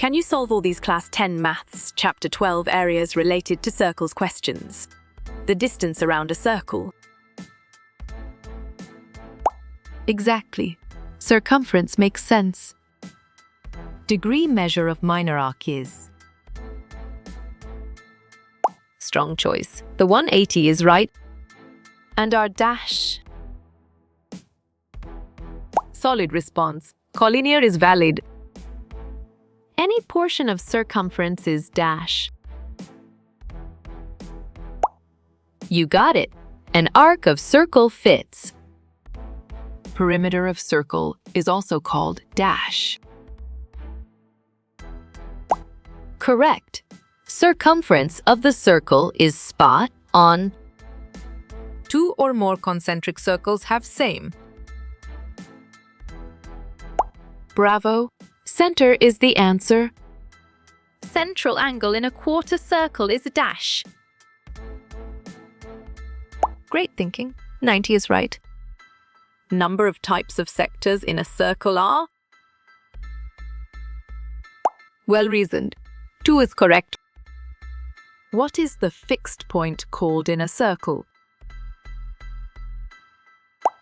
Can you solve all these Class 10 Maths Chapter 12 areas related to circles questions? The distance around a circle. Exactly. Circumference makes sense. Degree measure of minor arc is. Strong choice. The 180 is right. And our dash. Solid response. Collinear is valid. Any portion of circumference is dash. You got it. An arc of circle fits. Perimeter of circle is also called dash. Correct. Circumference of the circle is spot on. Two or more concentric circles have same. Bravo. Center is the answer. Central angle in a quarter circle is a dash. Great thinking. 90 is right. Number of types of sectors in a circle are? Well reasoned. 2 is correct. What is the fixed point called in a circle?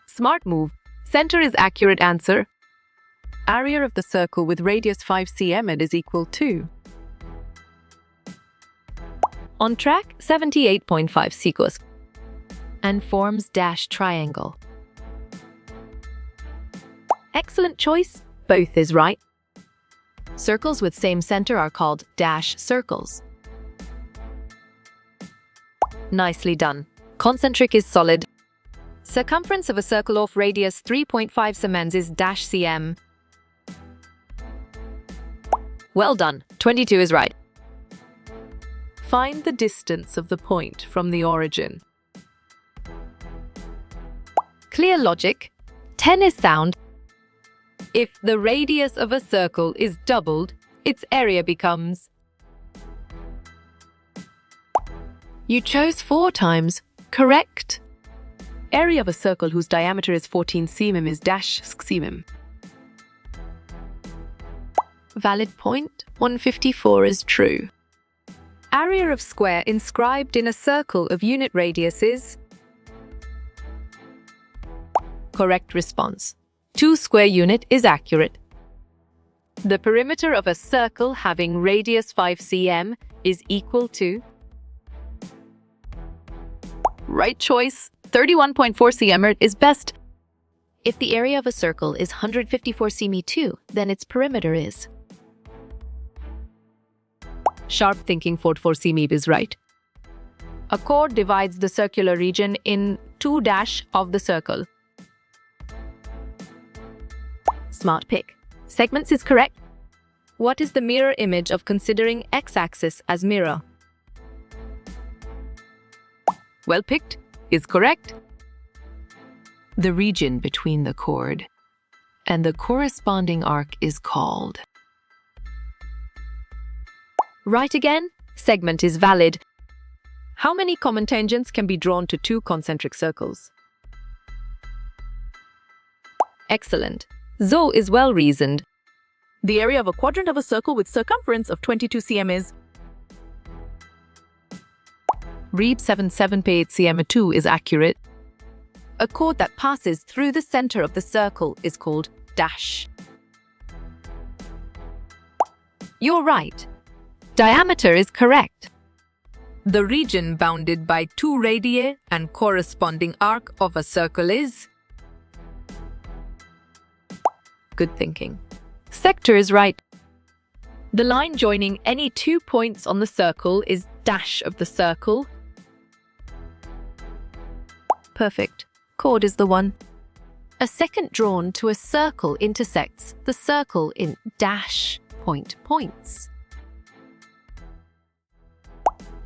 Smart move. Center is accurate answer. Area of the circle with radius 5 cm is equal to. On track, 78.5 secos. And forms dash triangle. Excellent choice. Both is right. Circles with same center are called dash circles. Nicely done. Concentric is solid. Circumference of a circle of radius 3.5 cm is dash cm. Well done. 22 is right. Find the distance of the point from the origin. Clear logic. 10 is sound. If the radius of a circle is doubled, its area becomes. You chose 4 times. Correct. Area of a circle whose diameter is 14 cm is dash cm. Valid point. 154 is true. Area of square inscribed in a circle of unit radius is. Correct response. 2 square unit is accurate. The perimeter of a circle having radius 5 cm is equal to. Right choice. 31.4 cm is best. If the area of a circle is 154 cm too, then its perimeter is. Sharp thinking 44 cm is right. A chord divides the circular region in 2 dash of the circle. Smart pick. Segments is correct. What is the mirror image of considering x-axis as mirror? Well picked is correct. The region between the chord and the corresponding arc is called. Right again. Segment is valid. How many common tangents can be drawn to 2 concentric circles? Excellent. Zo is well reasoned. The area of a quadrant of a circle with circumference of 22 cm is. Read 77.8 cm2 is accurate. A chord that passes through the center of the circle is called dash. You're right. Diameter is correct. The region bounded by 2 radii and corresponding arc of a circle is. Good thinking. Sector is right. The line joining any 2 points on the circle is dash of the circle. Perfect. Chord is the one. A second drawn to a circle intersects the circle in dash points.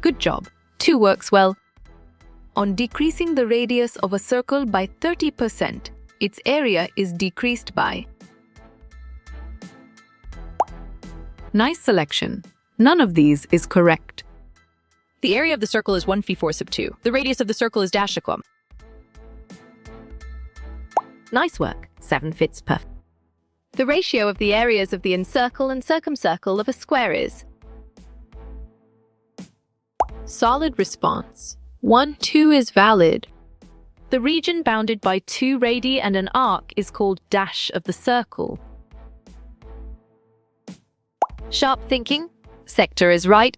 Good job. 2 works well. On decreasing the radius of a circle by 30%, its area is decreased by. Nice selection. None of these is correct. The area of the circle is 1/4 sub 2. The radius of the circle is dash aquam. Nice work. 7 fits perfect. The ratio of the areas of the encircle and circumcircle of a square is. Solid response. 1-2 is valid. The region bounded by 2 radii and an arc is called dash of the circle. Sharp thinking. Sector is right.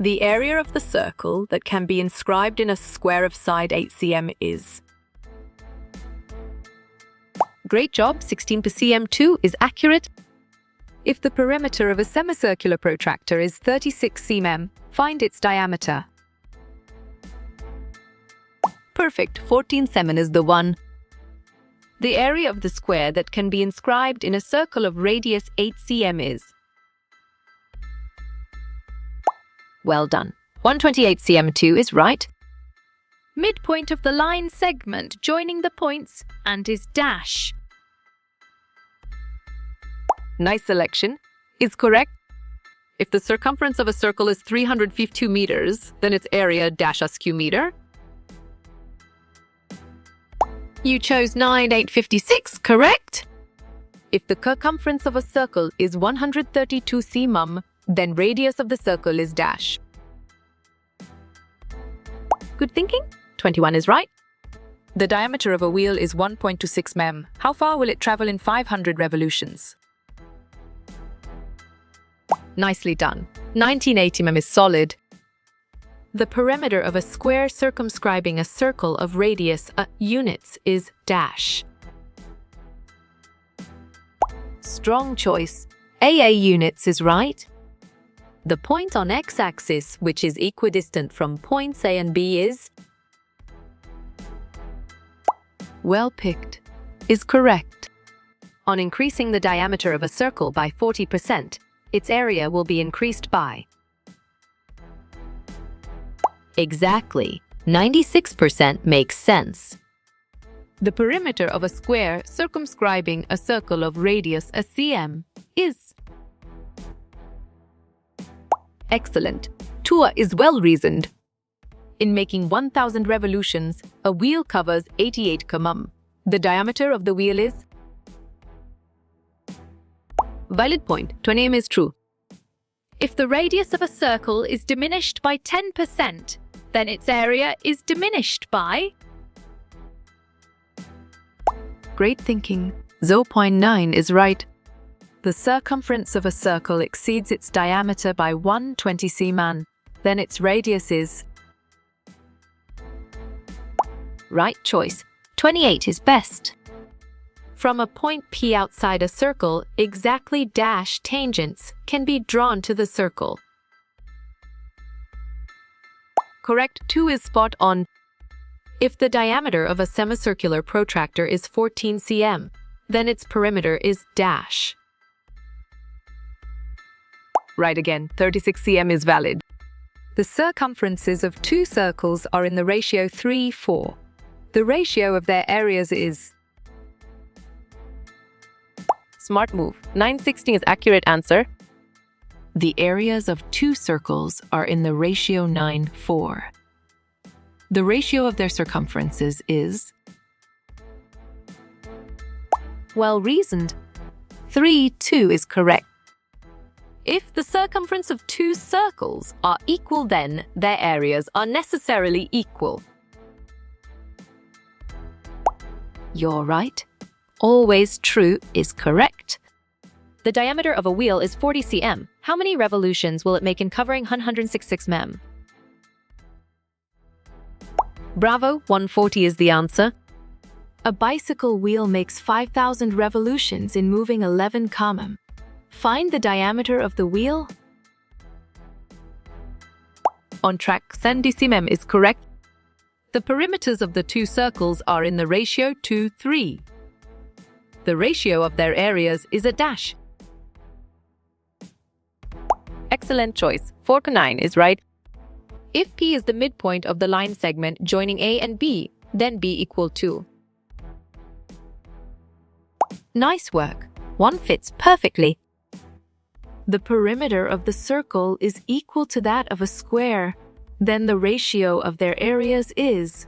The area of the circle that can be inscribed in a square of side 8 cm is. Great job, 16%. 2 is accurate. If the perimeter of a semicircular protractor is 36 cm, find its diameter. Perfect, 14 cm is the one. The area of the square that can be inscribed in a circle of radius 8 cm is. Well done. 128 cm. 2 is right. Midpoint of the line segment joining the points and is dash. Nice selection. Is correct. If the circumference of a circle is 352 meters, then its area dash askew meter. You chose 9856, correct? If the circumference of a circle is 132 cm, then radius of the circle is dash. Good thinking. 21 is right. The diameter of a wheel is 1.26 mm. How far will it travel in 500 revolutions? Nicely done. 1980 mm is solid. The perimeter of a square circumscribing a circle of radius units is dash. Strong choice. AA units is right. The point on x-axis, which is equidistant from points A and B, is. Well picked. Is correct. On increasing the diameter of a circle by 40%, its area will be increased by. Exactly. 96% makes sense. The perimeter of a square circumscribing a circle of radius a cm is. Excellent. 2 is well reasoned. In making 1000 revolutions, a wheel covers 88 km. The diameter of the wheel is. Valid point. 20 mm is true. If the radius of a circle is diminished by 10%, then its area is diminished by. Great thinking. 0.9 is right. The circumference of a circle exceeds its diameter by 120 cm, then its radius is. Right choice. 28 is best. From a point P outside a circle, exactly dash tangents can be drawn to the circle. Correct. 2 is spot on. If the diameter of a semicircular protractor is 14 cm, then its perimeter is dash. Right again. 36 cm is valid. The circumferences of 2 circles are in the ratio 3:4. The ratio of their areas is. Smart move. 916 is accurate answer. The areas of 2 circles are in the ratio 9:4. The ratio of their circumferences is. Well reasoned. 3:2 is correct. If the circumference of 2 circles are equal, then their areas are necessarily equal. You're right. Always true is correct. The diameter of a wheel is 40 cm. How many revolutions will it make in covering 166 mm? Bravo, 140 is the answer. A bicycle wheel makes 5,000 revolutions in moving 11 km. Find the diameter of the wheel. On track, 70 cm is correct. The perimeters of the 2 circles are in the ratio 2:3. The ratio of their areas is a dash. Excellent choice. 4-9 is right. If P is the midpoint of the line segment joining A and B, then B equal 2. Nice work. 1 fits perfectly. The perimeter of the circle is equal to that of a square, then the ratio of their areas is.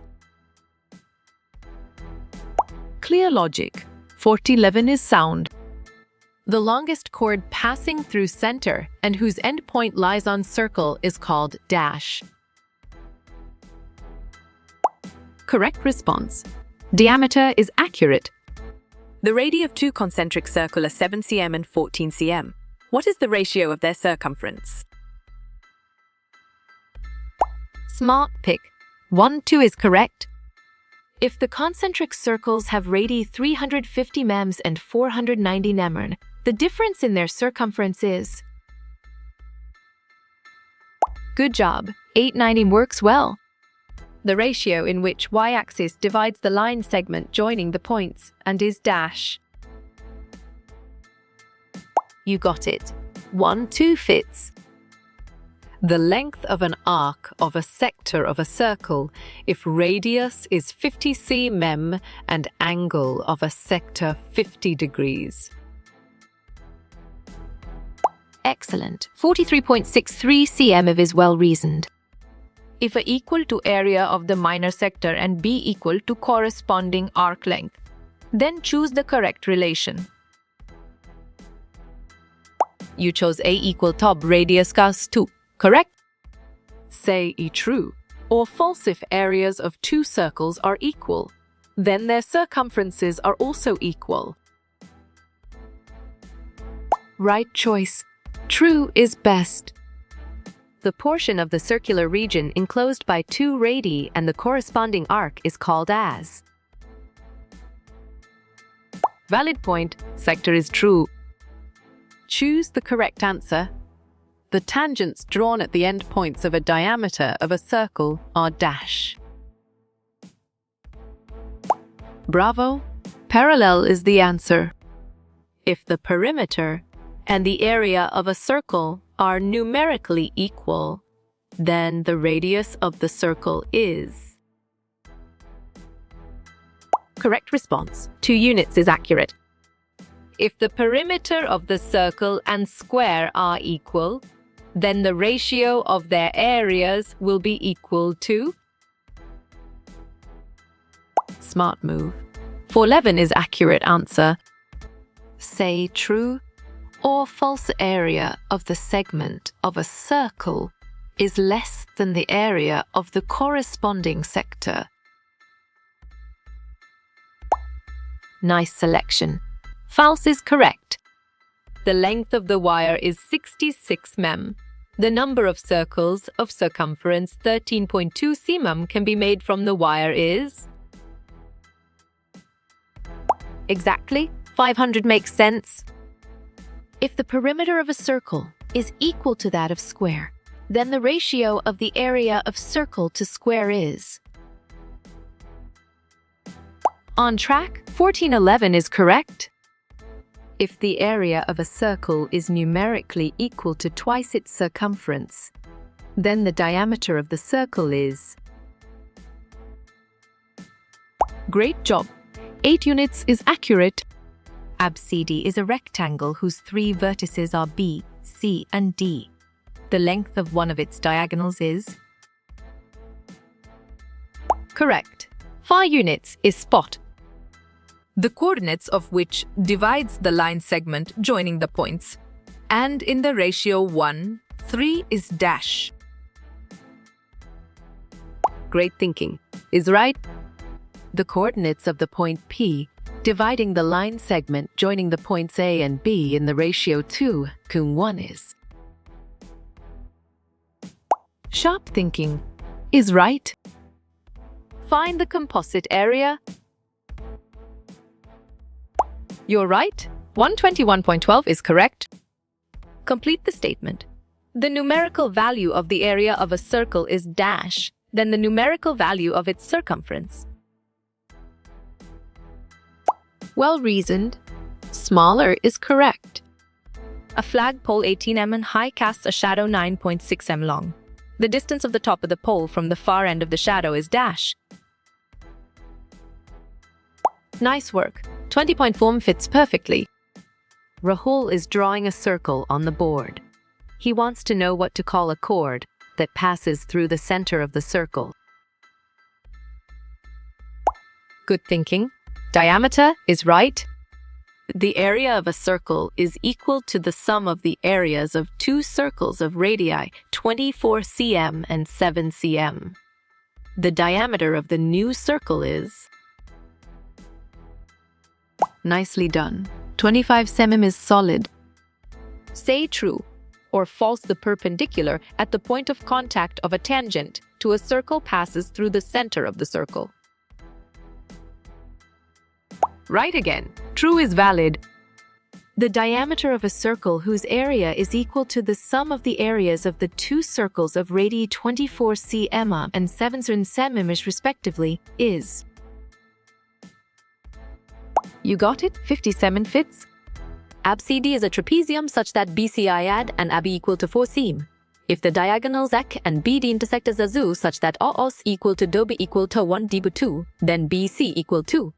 Clear logic. 4011 is sound. The longest chord passing through center and whose endpoint lies on circle is called dash. Correct response. Diameter is accurate. The radii of two concentric circles are 7 cm and 14 cm. What is the ratio of their circumference? Smart pick. 1, 2 is correct. If the concentric circles have radii 350 mems and 490 nemern, the difference in their circumference is... Good job. 890 works well. The ratio in which y-axis divides the line segment joining the points and is dash. You got it. 1, 2 fits. The length of an arc of a sector of a circle if radius is 50 cm and angle of a sector 50 degrees. Excellent. 43.63 cm of is well reasoned. If A equal to area of the minor sector and B equal to corresponding arc length, then choose the correct relation. You chose A equal top radius cos 2, correct? Say true or false if areas of two circles are equal. Then their circumferences are also equal. Right choice. True is best. The portion of the circular region enclosed by 2 radii and the corresponding arc is called as... Valid point. Sector is true. Choose the correct answer. The tangents drawn at the end points of a diameter of a circle are dash. Bravo! Parallel is the answer. If the perimeter and the area of a circle are numerically equal, then the radius of the circle is... Correct response. 2 units is accurate. If the perimeter of the circle and square are equal, then the ratio of their areas will be equal to... Smart move. 411 is accurate answer. Say true or false area of the segment of a circle is less than the area of the corresponding sector. Nice selection. False is correct. The length of the wire is 66 mem. The number of circles of circumference 13.2 cm can be made from the wire is... Exactly. 500 makes sense. If the perimeter of a circle is equal to that of square, then the ratio of the area of circle to square is... On track. 1411 is correct. If the area of a circle is numerically equal to twice its circumference, then the diameter of the circle is... Great job. 8 units is accurate. ABCD is a rectangle whose 3 vertices are B, C, and D. The length of one of its diagonals is... Correct. 5 units is spot. The coordinates of which divides the line segment joining the points, and in the ratio 1, 3 is dash. Great thinking. Is right. The coordinates of the point P dividing the line segment joining the points A and B in the ratio 2, cum 1 is... Sharp thinking. Is right. Find the composite area. You're right. 121.12 is correct. Complete the statement. The numerical value of the area of a circle is dash, then the numerical value of its circumference. Well reasoned. Smaller is correct. A flagpole 18 m and high casts a shadow 9.6 m long. The distance of the top of the pole from the far end of the shadow is dash. Nice work. 20.4 fits perfectly. Rahul is drawing a circle on the board. He wants to know what to call a chord that passes through the center of the circle. Good thinking. Diameter is right. The area of a circle is equal to the sum of the areas of two circles of radii 24 cm and 7 cm. The diameter of the new circle is... Nicely done. 25 cm is solid. Say true or false the perpendicular at the point of contact of a tangent to a circle passes through the center of the circle. Right again. True is valid. The diameter of a circle whose area is equal to the sum of the areas of the two circles of radii 24 cm and 7 cm respectively is... You got it? 57 fits? ABCD is a trapezium such that BCIAD and AB equal to 4 cm. If the diagonals AC and BD intersect as a zoo such that AOS equal to DOB equal to 1 DB2, then BC equal to...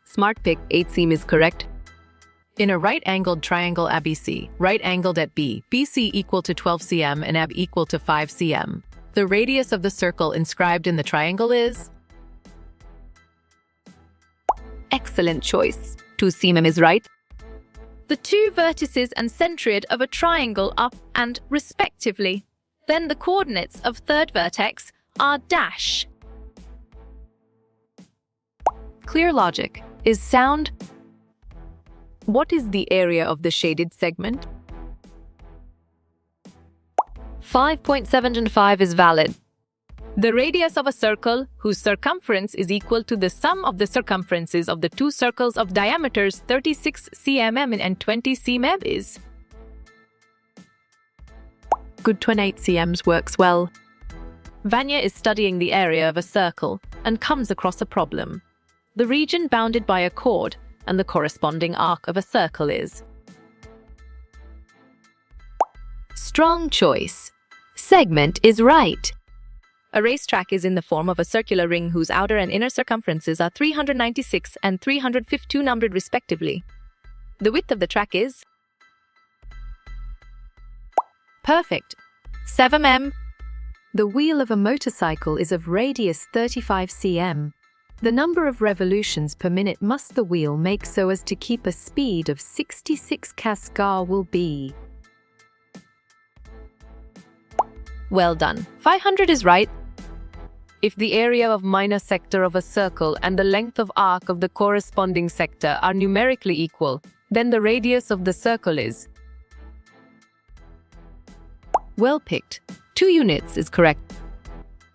Smart pick, 8 cm is correct. In a right-angled triangle ABC, right-angled at B, BC equal to 12 cm and AB equal to 5 cm. The radius of the circle inscribed in the triangle is... Excellent choice. 2 cm is right. The two vertices and centroid of a triangle are and respectively. Then the coordinates of third vertex are dash. Clear logic. Is sound. What is the area of the shaded segment? 5.75 is valid. The radius of a circle whose circumference is equal to the sum of the circumferences of the two circles of diameters 36 cm and 20 cm is... Good 28 cm works well. Vanya is studying the area of a circle and comes across a problem. The region bounded by a chord and the corresponding arc of a circle is... Strong choice. Segment is right. A racetrack is in the form of a circular ring whose outer and inner circumferences are 396 and 352 numbered respectively. The width of the track is... Perfect. 7 mm. The wheel of a motorcycle is of radius 35 cm. The number of revolutions per minute must the wheel make so as to keep a speed of 66 km will be... Well done. 500 is right. If the area of minor sector of a circle and the length of arc of the corresponding sector are numerically equal, then the radius of the circle is... Well picked. 2 units is correct.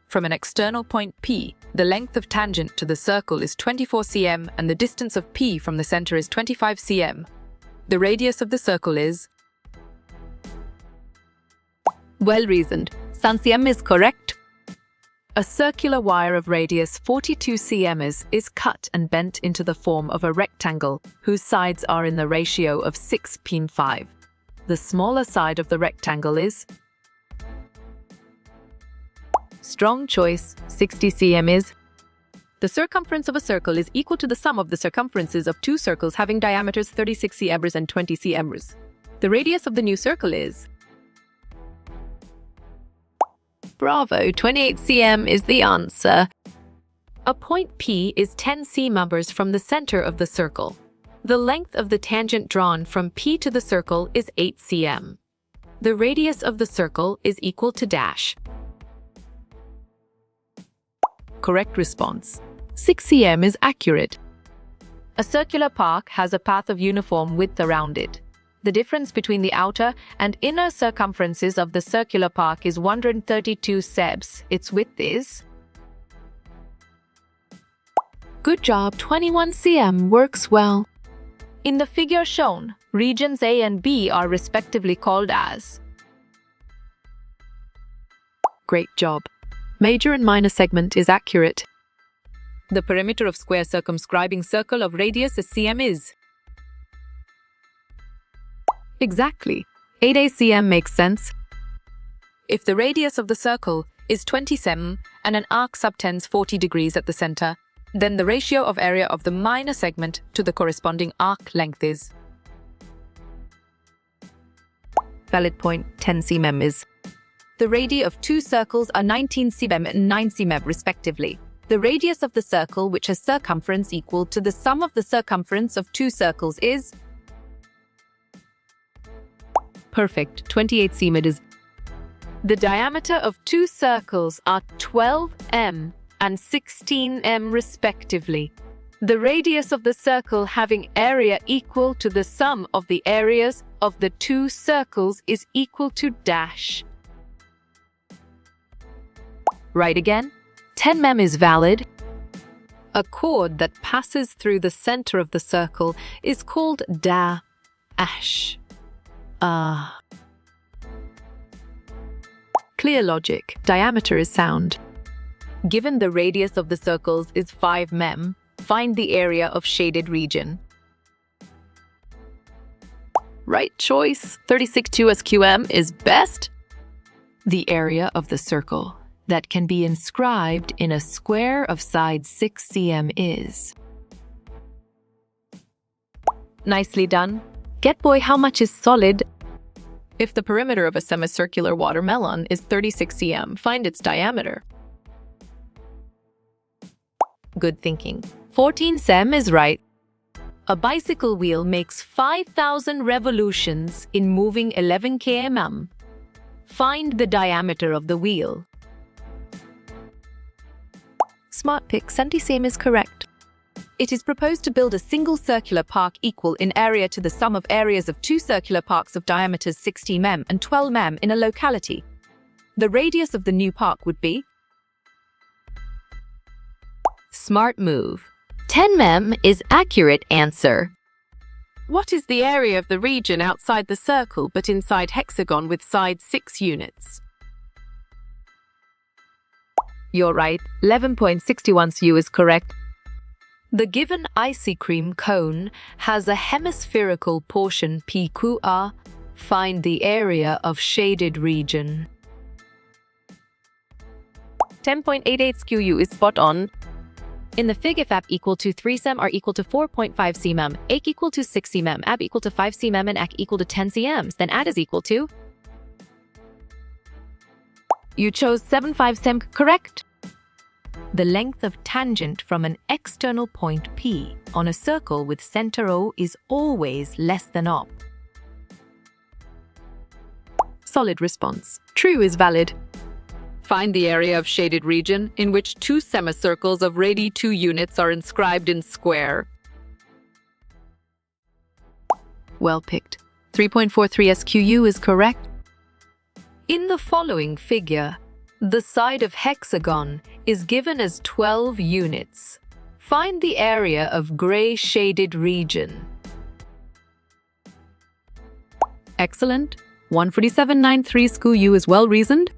From an external point P, the length of tangent to the circle is 24 cm and the distance of P from the center is 25 cm. The radius of the circle is... Well reasoned. 7 cm is correct. A circular wire of radius 42 cm is cut and bent into the form of a rectangle whose sides are in the ratio of 6:5. The smaller side of the rectangle is... Strong choice. 60 cm is... The circumference of a circle is equal to the sum of the circumferences of two circles having diameters 36 cm and 20 cm. The radius of the new circle is... Bravo, 28 cm is the answer. A point P is 10 cm from the center of the circle. The length of the tangent drawn from P to the circle is 8 cm. The radius of the circle is equal to dash. Correct response. 6 cm is accurate. A circular park has a path of uniform width around it. The difference between the outer and inner circumferences of the circular park is 132 sebs. Its width is... Good job. 21 cm works well. In the figure shown, regions A and B are respectively called as... Great job. Major and minor segment is accurate. The perimeter of square circumscribing circle of radius is cm is... Exactly. 8 cm makes sense. If the radius of the circle is 20 cm and an arc subtends 40 degrees at the center, then the ratio of area of the minor segment to the corresponding arc length is... Valid point. 10 cm is... The radii of two circles are 19 cm and 9 cm respectively. The radius of the circle which has circumference equal to the sum of the circumference of two circles is... Perfect. 28 cm is... The diameter of two circles are 12 m and 16 m respectively. The radius of the circle having area equal to the sum of the areas of the two circles is equal to dash. Right again. 10 mem is valid. A chord that passes through the center of the circle is called dash. Clear logic. Diameter is sound. Given the radius of the circles is 5 mem, find the area of shaded region. Right choice. 36 2SQM is best. The area of the circle that can be inscribed in a square of side 6 cm is... Nicely done. Get boy, how much is solid? If the perimeter of a semicircular watermelon is 36 cm, find its diameter. Good thinking. 14 cm is right. A bicycle wheel makes 5,000 revolutions in moving 11 km. Find the diameter of the wheel. Smart pick, 70 cm is correct. It is proposed to build a single circular park equal in area to the sum of areas of two circular parks of diameters 16 mem and 12 mem in a locality. The radius of the new park would be... Smart move. 10 mem is accurate answer. What is the area of the region outside the circle but inside hexagon with side 6 units? You're right. 11.61 cu is correct. The given ice cream cone has a hemispherical portion PQR. Find the area of shaded region. 10.88 cu is spot on. In the fig, if AP equal to 3 cm are equal to 4.5 cm, AC equal to 6 cm, AB equal to 5 cm, and AC equal to 10 cm, then AD is equal to... You chose 75 cm, correct? The length of tangent from an external point P on a circle with center O is always less than op. Solid response. True is valid. Find the area of shaded region in which two semicircles of radii 2 units are inscribed in square. Well picked. 3.43 SQU is correct. In the following figure, the side of hexagon is given as 12 units. Find the area of gray shaded region. Excellent. 147.93 SQU is well reasoned.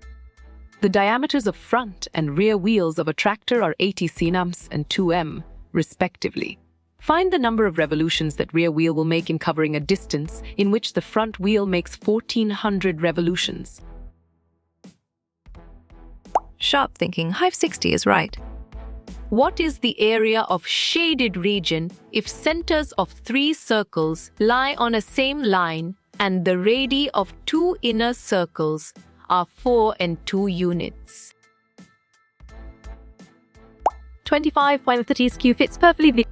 The diameters of front and rear wheels of a tractor are 80 cm and 2 m, respectively. Find the number of revolutions that rear wheel will make in covering a distance in which the front wheel makes 1,400 revolutions. Sharp thinking. Hive 60 is right. What is the area of shaded region if centers of 3 circles lie on a same line and the radii of 2 inner circles are 4 and 2 units? 25.30 SQ fits perfectly.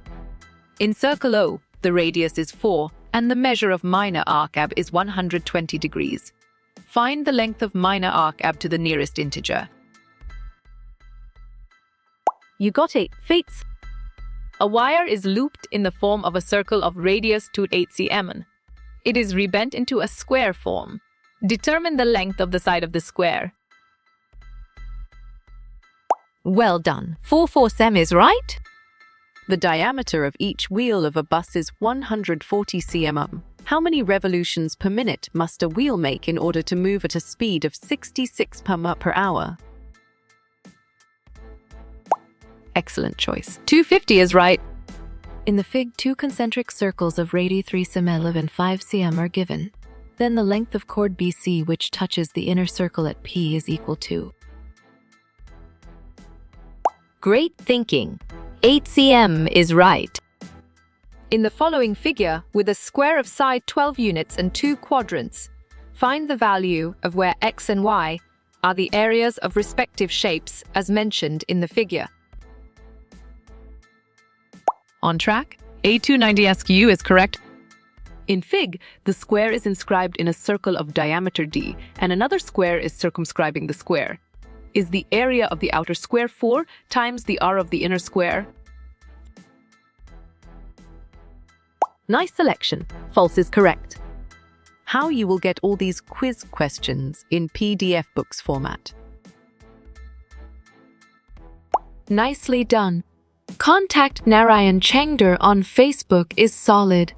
In circle O, the radius is 4 and the measure of minor arc AB is 120 degrees. Find the length of minor arc AB to the nearest integer. You got it. Fates. A wire is looped in the form of a circle of radius 2.8 cm. It is rebent into a square form. Determine the length of the side of the square. Well done. 44 cm is right. The diameter of each wheel of a bus is 140 cm. How many revolutions per minute must a wheel make in order to move at a speed of 66 per hour? Excellent choice. 250 is right. In the fig, 2 concentric circles of radii 3 cm and 5 cm are given. Then the length of chord BC which touches the inner circle at P is equal to... Great thinking. 8 cm is right. In the following figure, with a square of side 12 units and 2 quadrants, find the value of where x and y are the areas of respective shapes as mentioned in the figure. On track? A290SQ is correct. In Fig, the square is inscribed in a circle of diameter d, and another square is circumscribing the square. Is the area of the outer square 4 times the r of the inner square? Nice selection. False is correct. How you will get all these quiz questions in PDF books format. Nicely done. Contact Narayan Chengder on Facebook is solid.